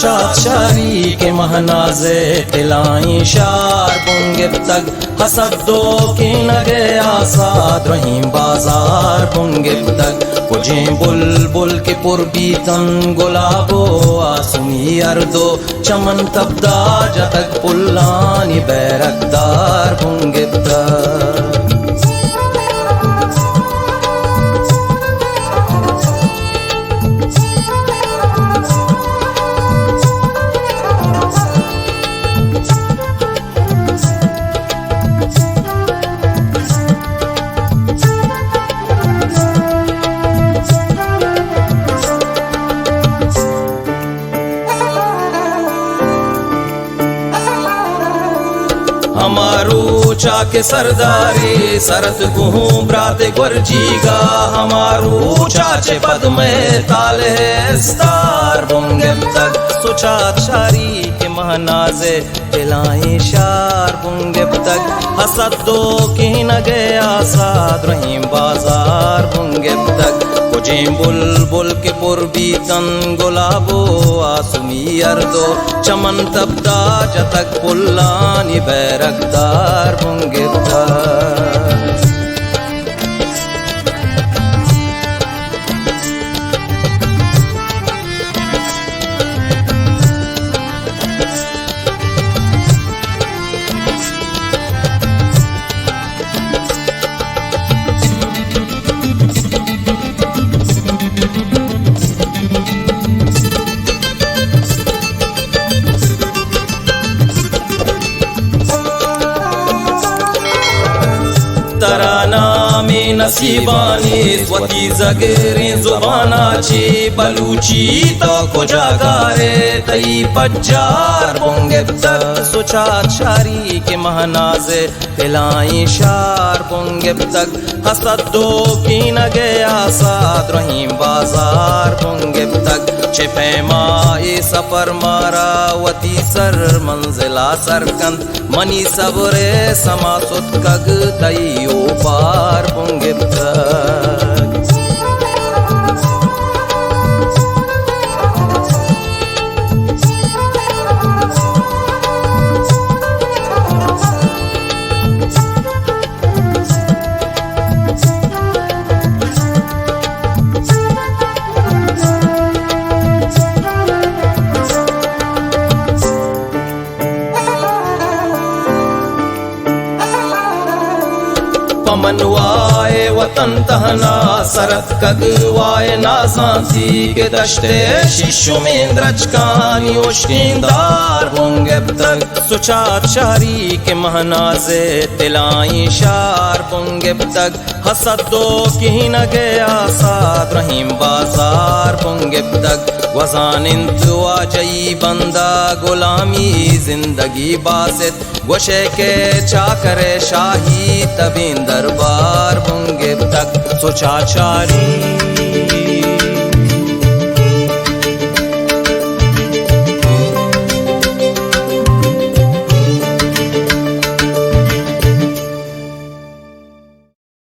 सुचात शारी के महनाजे तिलाई शार बुंगे तक हसदो की नगे आसाद रहीम बाजार बुंगे तक कुजे बुलबुल के पुरबी तन गुलाबो आसमी अर्दो चमन तब्दा जतक पुल्लानी बैरकदार बुंगे तक हमारू चाके सरदारी सरत गुहूं ब्राते गुरजीगा हमारू चाचे पद में ताले स्तार बुंगे तक सुचात शारी के महनाजे दिलाए शार बुंगे तक हसदो की नगे आसाद रहीम बाजार बुंगे तक कुजे बुलबुल के पुरबी तन गुलाबो आसमी अर्दो चमन तब्दा जतक पुल्लानी बैरकदार बुंगे तक तराना में नसीबानी स्वती जगरे जुबानाची बलूची तो कुजागारे तई पज्जार बुंगे तक सुचात शारी के महनाजे दिलाई शार बुंगे तक हसदो की नगे आसाद रहीम बाजार बुंगे तक चिपैमा ए सफर मारा वती सर मंजिला सरकंद मनी सबरे समा सुत कग तइयो पार बुंगे तक पमनवाए वतन तहना सरत कगवाए नासांसी के दश्ते शिशु में द्रचकानी उश्किंदार बुंगे तक सुचात शारी के महनाजे तिलाई शार बुंगे तक हसदो की नगे आसाद रहीम बाजार बुंगे तक वजानिंतु आजई बंदा गुलामी जिंदगी बासित गोशे के चाकरे शाही तबीन दरबार बुंगे तक सुचात शारी